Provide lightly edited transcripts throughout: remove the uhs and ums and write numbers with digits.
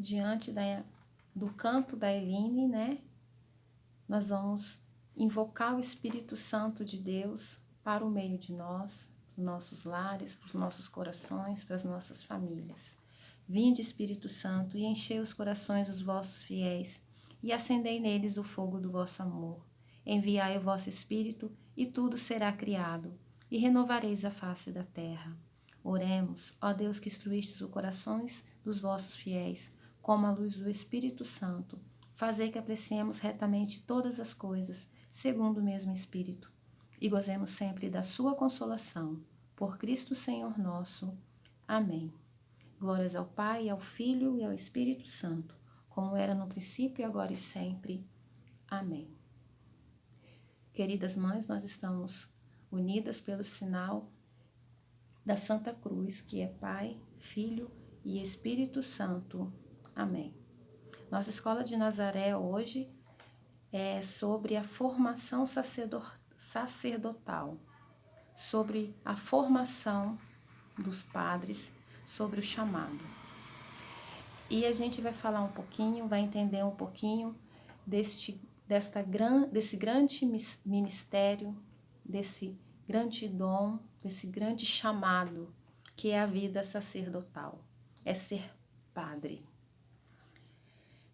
diante do canto da Eline, né? Nós vamos invocar o Espírito Santo de Deus para o meio de nós, para os nossos lares, para os nossos corações, para as nossas famílias. Vinde, Espírito Santo, e enchei os corações dos vossos fiéis, e acendei neles o fogo do vosso amor. Enviai o vosso Espírito, e tudo será criado, e renovareis a face da terra. Oremos, ó Deus que instruístes os corações dos vossos fiéis, como a luz do Espírito Santo, fazei que apreciemos retamente todas as coisas, segundo o mesmo Espírito, e gozemos sempre da sua consolação. Por Cristo Senhor nosso. Amém. Glórias ao Pai, ao Filho e ao Espírito Santo, como era no princípio, agora e sempre. Amém. Queridas mães, nós estamos unidas pelo sinal da Santa Cruz, que é Pai, Filho e Espírito Santo. Amém. Nossa Escola de Nazaré hoje é sobre a formação sacerdotal, sobre a formação dos padres, sobre o chamado. E a gente vai falar um pouquinho, vai entender um pouquinho desse grande ministério, desse grande dom, desse grande chamado, que é a vida sacerdotal, é ser padre.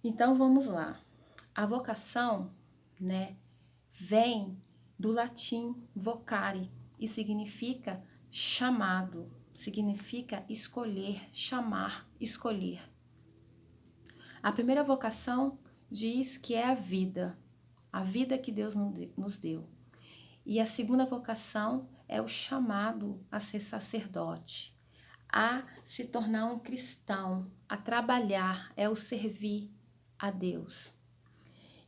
Então vamos lá. A vocação, né, vem do latim vocare e significa chamado, significa escolher, chamar, escolher. A primeira vocação diz que é a vida que Deus nos deu. E a segunda vocação é o chamado a ser sacerdote, a se tornar um cristão, a trabalhar, é o servir a Deus.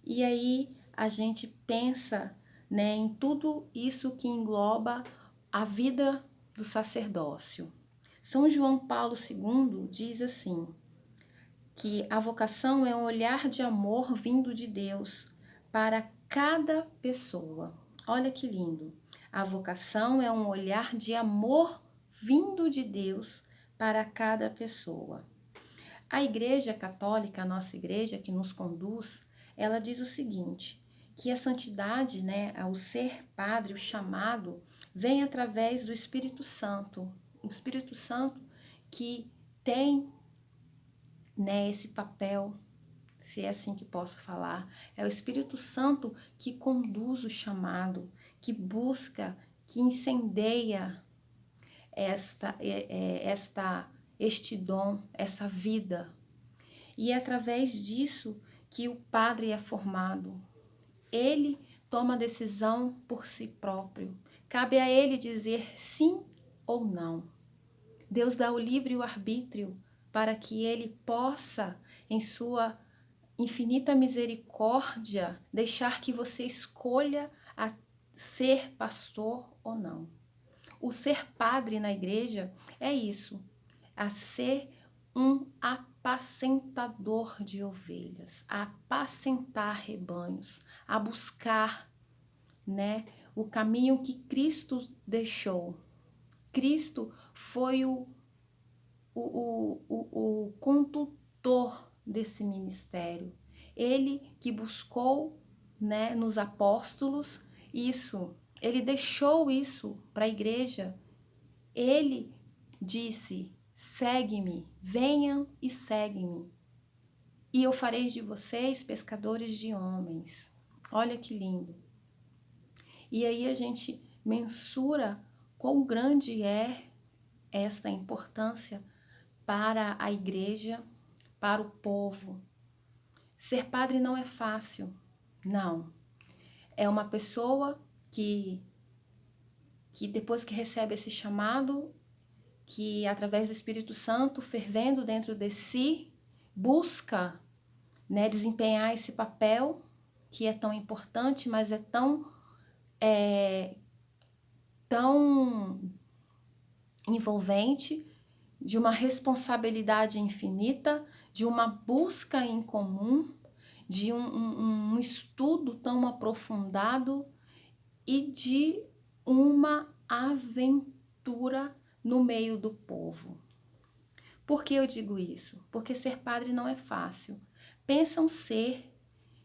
E aí a gente pensa, né, em tudo isso que engloba a vida do sacerdócio. São João Paulo II diz assim, que a vocação é um olhar de amor vindo de Deus para cada pessoa. Olha que lindo. A vocação é um olhar de amor vindo de Deus para cada pessoa. A Igreja Católica, a nossa igreja que nos conduz, ela diz o seguinte, que a santidade, né, o ser padre, o chamado, vem através do Espírito Santo. O Espírito Santo que tem, né, esse papel, se é assim que posso falar, é o Espírito Santo que conduz o chamado, que busca, que incendeia este dom, essa vida. E é através disso que o padre é formado. Ele toma a decisão por si próprio. Cabe a ele dizer sim ou não. Deus dá o livre arbítrio para que ele possa, em sua infinita misericórdia, deixar que você escolha a ser pastor ou não. O ser padre na igreja é isso, a ser um apacentador de ovelhas, a apacentar rebanhos, a buscar, né, o caminho que Cristo deixou. Cristo foi o condutor desse ministério. Ele que buscou, né, nos apóstolos isso, ele deixou isso para a igreja. Ele disse, segue-me, venham e segue-me, e eu farei de vocês pescadores de homens. Olha que lindo. E aí a gente mensura quão grande é esta importância para a igreja, para o povo. Ser padre não é fácil, não. É uma pessoa que depois que recebe esse chamado, que através do Espírito Santo fervendo dentro de si, busca, né, desempenhar esse papel que é tão importante, mas é tão envolvente, de uma responsabilidade infinita, de uma busca em comum, de um estudo tão aprofundado e de uma aventura no meio do povo. Por que eu digo isso? Porque ser padre não é fácil. Pensa um ser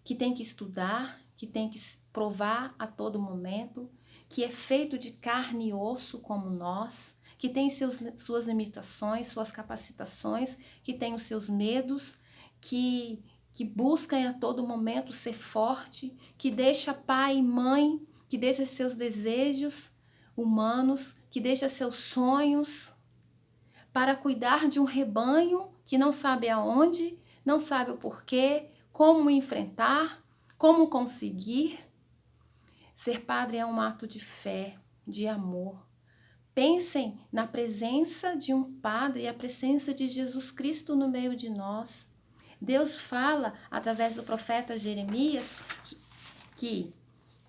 que tem que estudar, que tem que provar a todo momento, que é feito de carne e osso como nós, que tem suas limitações, suas capacitações, que tem os seus medos, que busca a todo momento ser forte, que deixa pai e mãe, que deixa seus desejos humanos, que deixa seus sonhos para cuidar de um rebanho que não sabe aonde, não sabe o porquê, como enfrentar, como conseguir. Ser padre é um ato de fé, de amor. Pensem na presença de um padre e a presença de Jesus Cristo no meio de nós. Deus fala através do profeta Jeremias que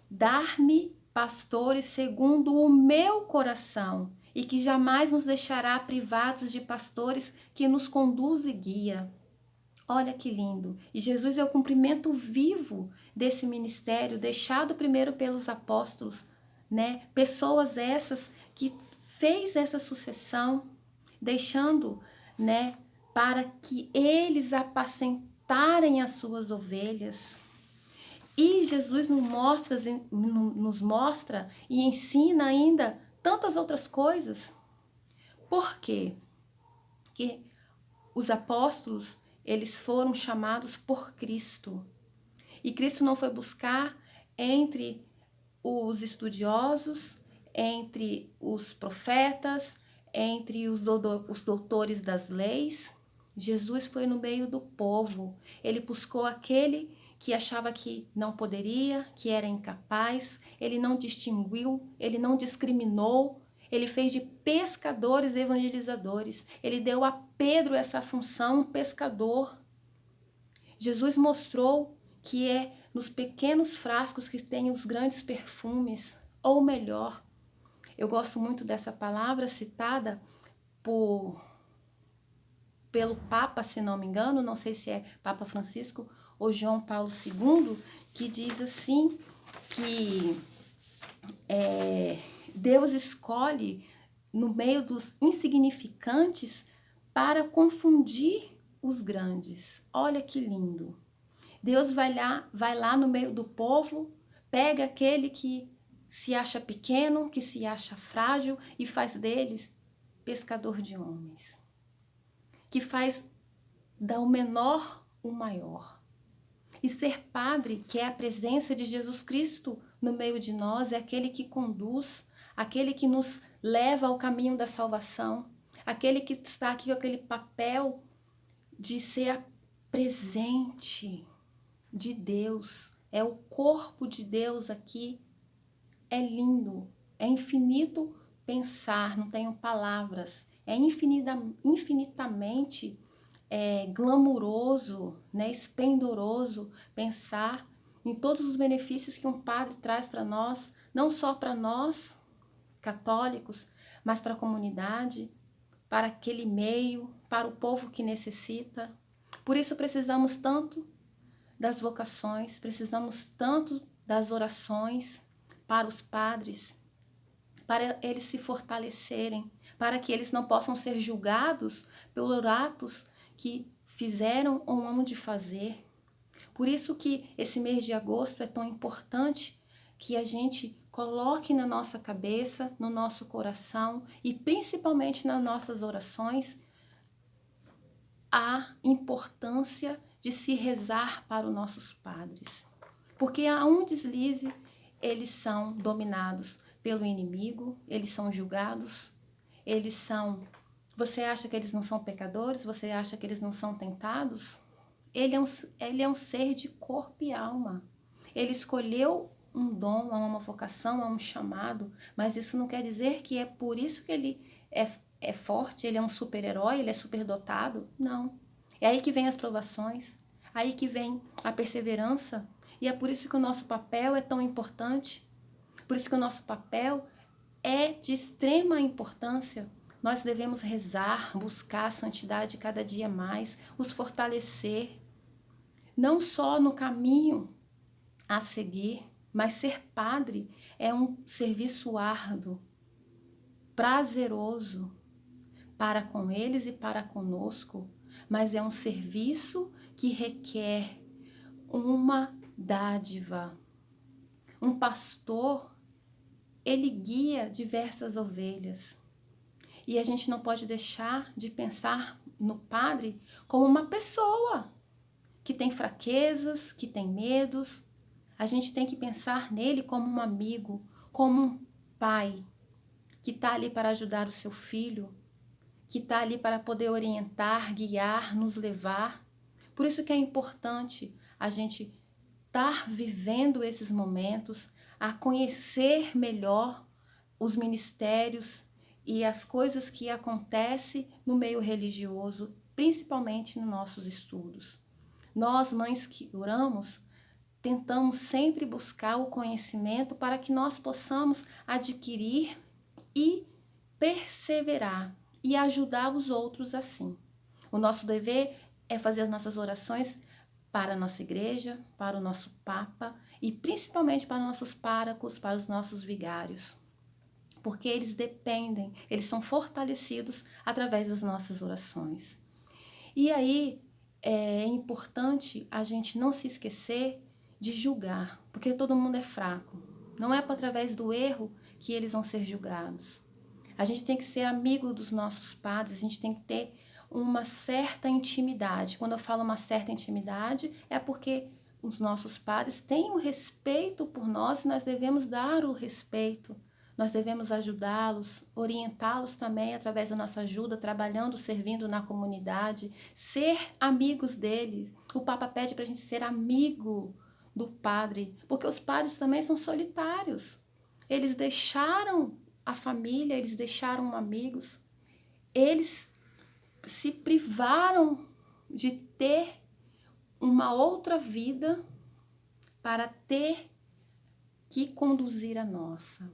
dar-me pastores segundo o meu coração e que jamais nos deixará privados de pastores que nos conduz e guia. Olha que lindo! E Jesus é o cumprimento vivo desse ministério deixado primeiro pelos apóstolos, né? Pessoas essas que fez essa sucessão, deixando, né, para que eles apacentarem as suas ovelhas. E Jesus nos mostra e ensina ainda tantas outras coisas. Por quê? Porque os apóstolos, eles foram chamados por Cristo. E Cristo não foi buscar entre os estudiosos, entre os profetas, entre os doutores das leis. Jesus foi no meio do povo. Ele buscou aquele que achava que não poderia, que era incapaz. Ele não distinguiu, ele não discriminou. Ele fez de pescadores evangelizadores. Ele deu a Pedro essa função, pescador. Jesus mostrou que é nos pequenos frascos que tem os grandes perfumes, ou melhor, eu gosto muito dessa palavra citada pelo Papa, se não me engano, não sei se é Papa Francisco ou João Paulo II, que diz assim que Deus escolhe no meio dos insignificantes para confundir os grandes. Olha que lindo! Deus vai lá no meio do povo, pega aquele que se acha pequeno, que se acha frágil e faz deles pescador de homens. Que faz da o menor o maior. E ser padre, que é a presença de Jesus Cristo no meio de nós, é aquele que conduz, aquele que nos leva ao caminho da salvação, aquele que está aqui com aquele papel de ser presente de Deus, é o corpo de Deus aqui. É lindo, é infinito pensar, não tenho palavras, é infinitamente glamuroso, né, esplendoroso pensar em todos os benefícios que um padre traz para nós, não só para nós, católicos, mas para a comunidade, para aquele meio, para o povo que necessita. Por isso precisamos tanto das vocações, precisamos tanto das orações para os padres, para eles se fortalecerem, para que eles não possam ser julgados pelos atos que fizeram ou amam de fazer. Por isso que esse mês de agosto é tão importante que a gente coloque na nossa cabeça, no nosso coração e principalmente nas nossas orações a importância de se rezar para os nossos padres. Porque a um deslize, eles são dominados pelo inimigo, eles são julgados, eles são... Você acha que eles não são pecadores? Você acha que eles não são tentados? Ele é um ser de corpo e alma. Ele escolheu um dom, uma vocação, um chamado, mas isso não quer dizer que é por isso que ele é forte, ele é um super-herói, ele é superdotado. Não. É aí que vem as provações, aí que vem a perseverança, e é por isso que o nosso papel é tão importante, por isso que o nosso papel é de extrema importância. Nós devemos rezar, buscar a santidade cada dia mais, os fortalecer, não só no caminho a seguir, mas ser padre é um serviço árduo, prazeroso, para com eles e para conosco, mas é um serviço que requer uma dádiva. Um pastor, ele guia diversas ovelhas. E a gente não pode deixar de pensar no padre como uma pessoa que tem fraquezas, que tem medos. A gente tem que pensar nele como um amigo, como um pai que está ali para ajudar o seu filho, que está ali para poder orientar, guiar, nos levar. Por isso que é importante a gente estar vivendo esses momentos, a conhecer melhor os ministérios e as coisas que acontecem no meio religioso, principalmente nos nossos estudos. Nós, mães que oramos, tentamos sempre buscar o conhecimento para que nós possamos adquirir e perseverar e ajudar os outros assim. O nosso dever é fazer as nossas orações para a nossa igreja, para o nosso Papa e principalmente para nossos párocos, para os nossos vigários. Porque eles dependem, eles são fortalecidos através das nossas orações. E aí é importante a gente não se esquecer de julgar, porque todo mundo é fraco. Não é através do erro que eles vão ser julgados. A gente tem que ser amigo dos nossos padres, a gente tem que ter uma certa intimidade. Quando eu falo uma certa intimidade, é porque os nossos padres têm o respeito por nós e nós devemos dar o respeito. Nós devemos ajudá-los, orientá-los também através da nossa ajuda, trabalhando, servindo na comunidade, ser amigos deles. O Papa pede para a gente ser amigo do padre, porque os padres também são solitários. Eles deixaram a família, eles deixaram amigos, eles se privaram de ter uma outra vida para ter que conduzir a nossa.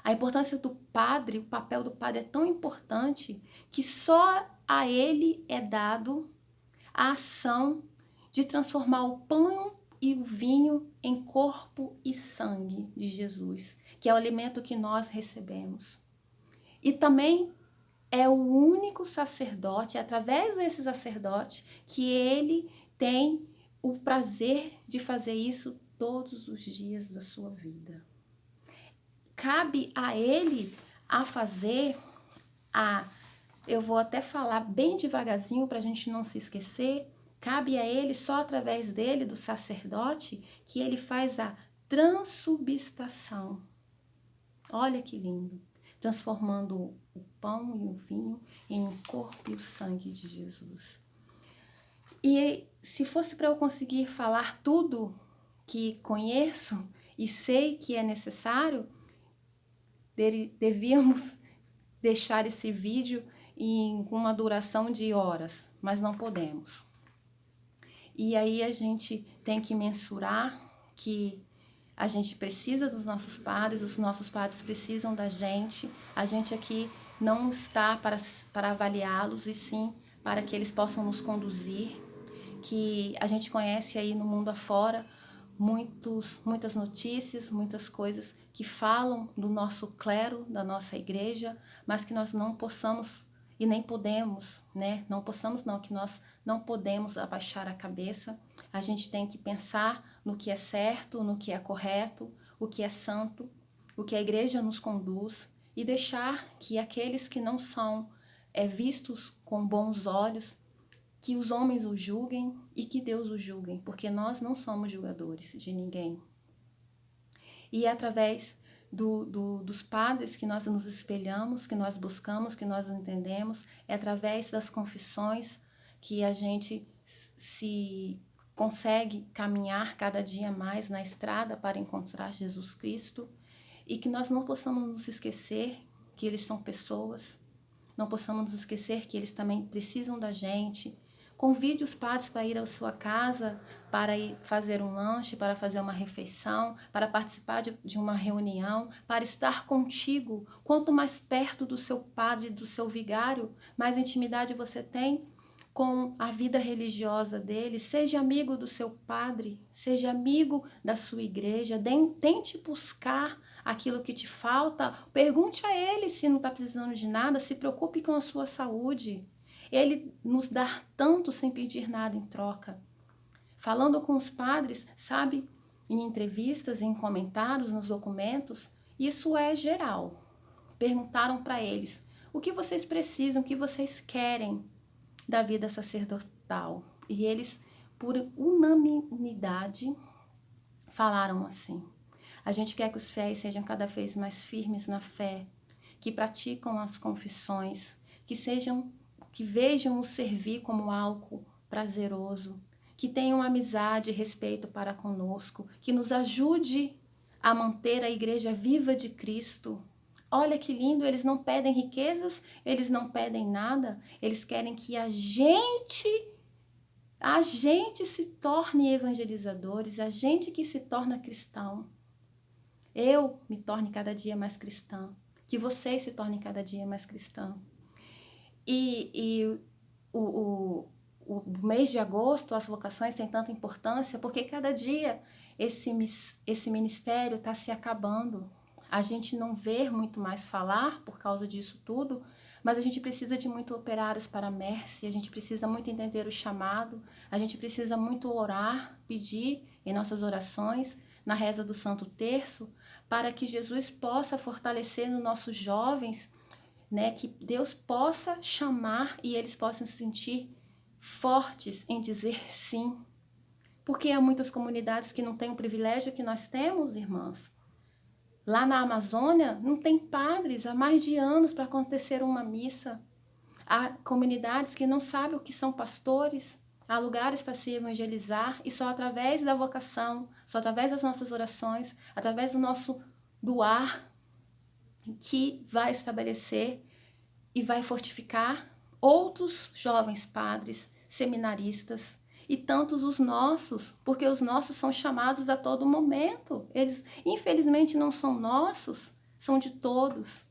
A importância do padre, o papel do padre é tão importante que só a ele é dado a ação de transformar o pão e o vinho em corpo e sangue de Jesus, que é o alimento que nós recebemos. E também é o único sacerdote, é através desse sacerdote, que ele tem o prazer de fazer isso todos os dias da sua vida. Cabe a ele a fazer eu vou até falar bem devagarzinho para a gente não se esquecer, cabe a ele, só através dele, do sacerdote, que ele faz a transubstação. Olha que lindo, transformando o pão e o vinho em o corpo e o sangue de Jesus. E se fosse para eu conseguir falar tudo que conheço e sei que é necessário, devíamos deixar esse vídeo em uma duração de horas, mas não podemos. E aí a gente tem que mensurar que a gente precisa dos nossos padres, os nossos padres precisam da gente. A gente aqui não está para avaliá-los, e sim para que eles possam nos conduzir. Que a gente conhece aí no mundo afora muitas notícias, muitas coisas que falam do nosso clero, da nossa igreja, mas que nós não possamos e nem podemos, né? Não possamos não, que nós não podemos abaixar a cabeça. A gente tem que pensar no que é certo, no que é correto, o que é santo, o que a igreja nos conduz e deixar que aqueles que não são vistos com bons olhos, que os homens o julguem e que Deus o julguem, porque nós não somos julgadores de ninguém. E é através dos padres que nós nos espelhamos, que nós buscamos, que nós entendemos, é através das confissões que a gente se consegue caminhar cada dia mais na estrada para encontrar Jesus Cristo, e que nós não possamos nos esquecer que eles são pessoas, não possamos nos esquecer que eles também precisam da gente. Convide os padres para ir à sua casa, para ir fazer um lanche, para fazer uma refeição, para participar de uma reunião, para estar contigo. Quanto mais perto do seu padre, do seu vigário, mais intimidade você tem com a vida religiosa dele. Seja amigo do seu padre, seja amigo da sua igreja, tente buscar aquilo que te falta, pergunte a ele se não está precisando de nada, se preocupe com a sua saúde. Ele nos dá tanto sem pedir nada em troca. Falando com os padres, sabe, em entrevistas, em comentários, nos documentos, isso é geral. Perguntaram para eles, o que vocês precisam, o que vocês querem da vida sacerdotal? E eles, por unanimidade, falaram assim: a gente quer que os fiéis sejam cada vez mais firmes na fé, que praticam as confissões, que vejam o servir como algo prazeroso, que tenham amizade e respeito para conosco, que nos ajude a manter a igreja viva de Cristo. Olha que lindo, eles não pedem riquezas, eles não pedem nada, eles querem que a gente se torne evangelizadores, a gente que se torna cristão. Eu me torne cada dia mais cristã, que vocês se tornem cada dia mais cristã. E o mês de agosto, as vocações têm tanta importância, porque cada dia esse ministério está se acabando. A gente não vê muito mais falar por causa disso tudo, mas a gente precisa de muito operários para a Mercy, a gente precisa muito entender o chamado, a gente precisa muito orar, pedir em nossas orações, na reza do Santo Terço, para que Jesus possa fortalecer nos nossos jovens, né, que Deus possa chamar e eles possam se sentir fortes em dizer sim. Porque há muitas comunidades que não têm o privilégio que nós temos, irmãs. Lá na Amazônia, não tem padres há mais de anos para acontecer uma missa. Há comunidades que não sabem o que são pastores. Há lugares para se evangelizar e só através da vocação, só através das nossas orações, através do nosso doar, que vai estabelecer e vai fortificar outros jovens padres, seminaristas e tantos os nossos, porque os nossos são chamados a todo momento. Eles, infelizmente, não são nossos, são de todos.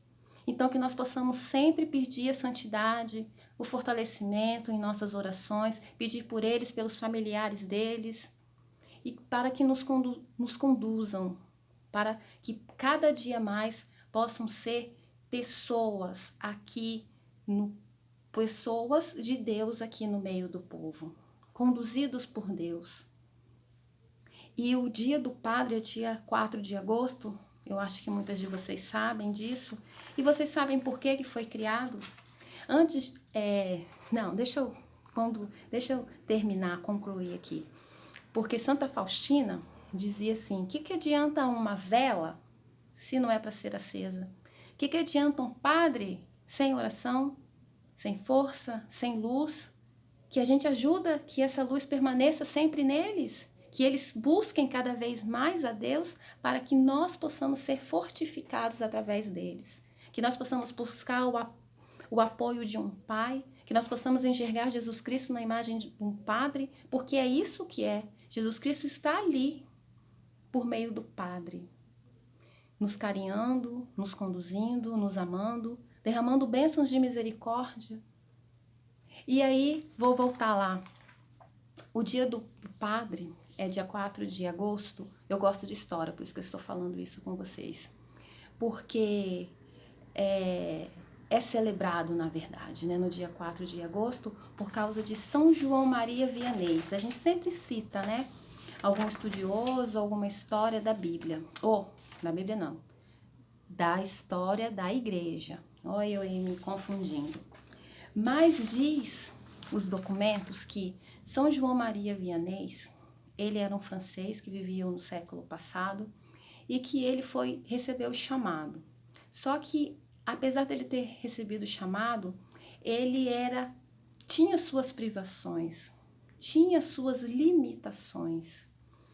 Então, que nós possamos sempre pedir a santidade, o fortalecimento em nossas orações, pedir por eles, pelos familiares deles, e para que nos conduzam, para que cada dia mais possam ser pessoas aqui, pessoas de Deus aqui no meio do povo, conduzidos por Deus. E o dia do Padre é dia 4 de agosto, eu acho que muitas de vocês sabem disso, e vocês sabem por que foi criado? Antes, deixa eu terminar, concluir aqui. Porque Santa Faustina dizia assim, o que adianta uma vela se não é para ser acesa? O que adianta um padre sem oração, sem força, sem luz? Que a gente ajuda que essa luz permaneça sempre neles, que eles busquem cada vez mais a Deus para que nós possamos ser fortificados através deles. Que nós possamos buscar o apoio de um pai, que nós possamos enxergar Jesus Cristo na imagem de um padre, porque é isso que é. Jesus Cristo está ali por meio do Padre, nos carinhando, nos conduzindo, nos amando, derramando bênçãos de misericórdia. E aí, vou voltar lá. O dia do Padre é dia 4 de agosto. Eu gosto de história, por isso que eu estou falando isso com vocês. Porque é celebrado, na verdade, né, no dia 4 de agosto, por causa de São João Maria Vianney. A gente sempre cita, né, algum estudioso, alguma história da Bíblia. Da Bíblia não, da história da igreja. Olha eu aí me confundindo. Mas diz os documentos que São João Maria Vianney, ele era um francês que vivia no século passado e que ele recebeu o chamado. Só que, apesar dele ter recebido o chamado, ele tinha suas privações, tinha suas limitações.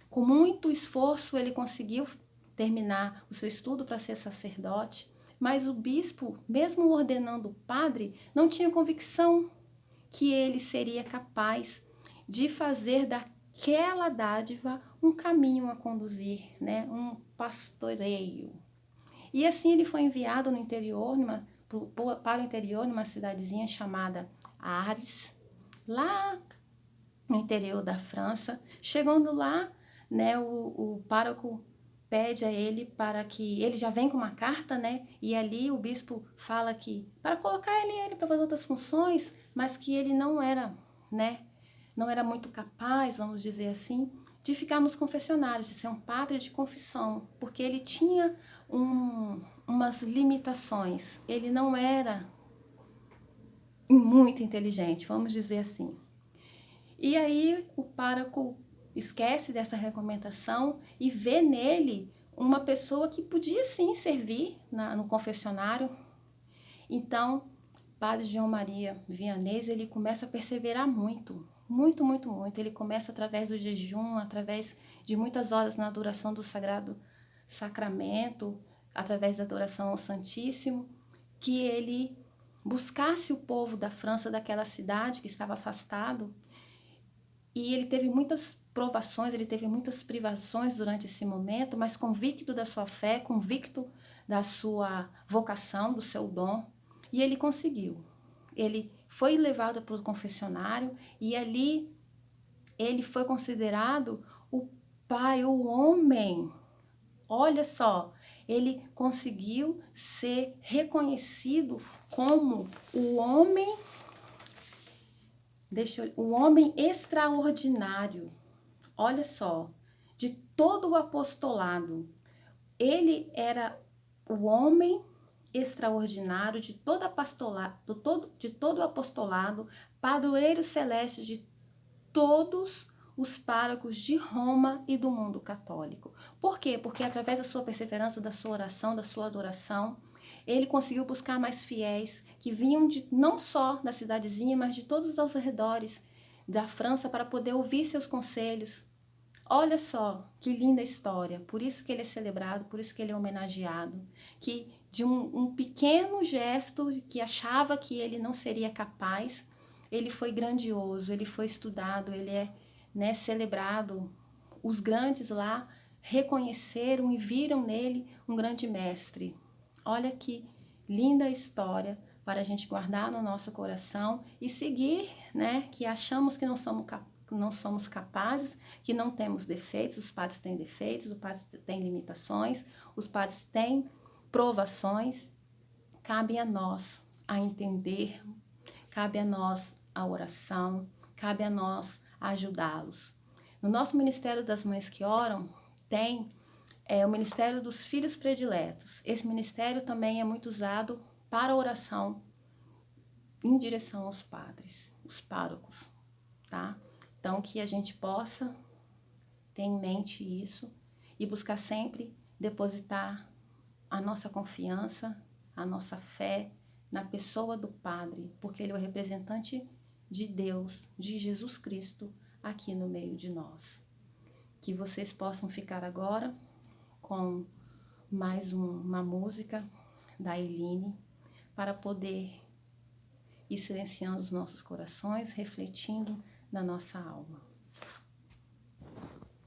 Com muito esforço, ele conseguiu terminar o seu estudo para ser sacerdote, mas o bispo, mesmo ordenando o padre, não tinha convicção que ele seria capaz de fazer daquela dádiva um caminho a conduzir, né? Um pastoreio. E assim ele foi enviado no interior, para o interior, numa cidadezinha chamada Arles, lá no interior da França. Chegando lá, né, o pároco pede a ele para que ele já vem com uma carta, né? E ali o bispo fala que para colocar ele para fazer outras funções, mas que ele não era, né? Não era muito capaz, vamos dizer assim, de ficar nos confessionários, de ser um padre de confissão, porque ele tinha umas limitações. Ele não era muito inteligente, vamos dizer assim. E aí o pároco esquece dessa recomendação e vê nele uma pessoa que podia sim servir no confessionário. Então, Padre João Maria Vianney, ele começa a perseverar muito. Ele começa através do jejum, através de muitas horas na adoração do Sagrado Sacramento, através da adoração ao Santíssimo, que ele buscasse o povo da França, daquela cidade que estava afastado. E ele teve muitas provações, ele teve muitas privações durante esse momento, mas convicto da sua fé, convicto da sua vocação, do seu dom, e ele conseguiu. Ele foi levado para o confessionário e ali ele foi considerado o pai, o homem. Olha só, ele conseguiu ser reconhecido como o homem, o homem extraordinário. Olha só, de todo o apostolado, ele era o homem extraordinário de todo o apostolado, padroeiro celeste de todos os párocos de Roma e do mundo católico. Por quê? Porque através da sua perseverança, da sua oração, da sua adoração, ele conseguiu buscar mais fiéis que vinham não só da cidadezinha, mas de todos os arredores da França para poder ouvir seus conselhos. Olha só que linda história, por isso que ele é celebrado, por isso que ele é homenageado, que de um pequeno gesto que achava que ele não seria capaz, ele foi grandioso, ele foi estudado, ele é, né, celebrado. Os grandes lá reconheceram e viram nele um grande mestre. Olha que linda história para a gente guardar no nosso coração e seguir, né, que achamos que não somos capazes, que não temos defeitos. Os padres têm defeitos, os padres têm limitações, os padres têm provações. Cabe a nós a entender, cabe a nós a oração, cabe a nós a ajudá-los. No nosso Ministério das Mães que Oram, tem o Ministério dos Filhos Prediletos. Esse ministério também é muito usado para oração em direção aos padres, os párocos, tá? Então, que a gente possa ter em mente isso e buscar sempre depositar a nossa confiança, a nossa fé na pessoa do Padre, porque ele é o representante de Deus, de Jesus Cristo, aqui no meio de nós. Que vocês possam ficar agora com mais uma música da Eline, para poder ir silenciando os nossos corações, refletindo na nossa alma.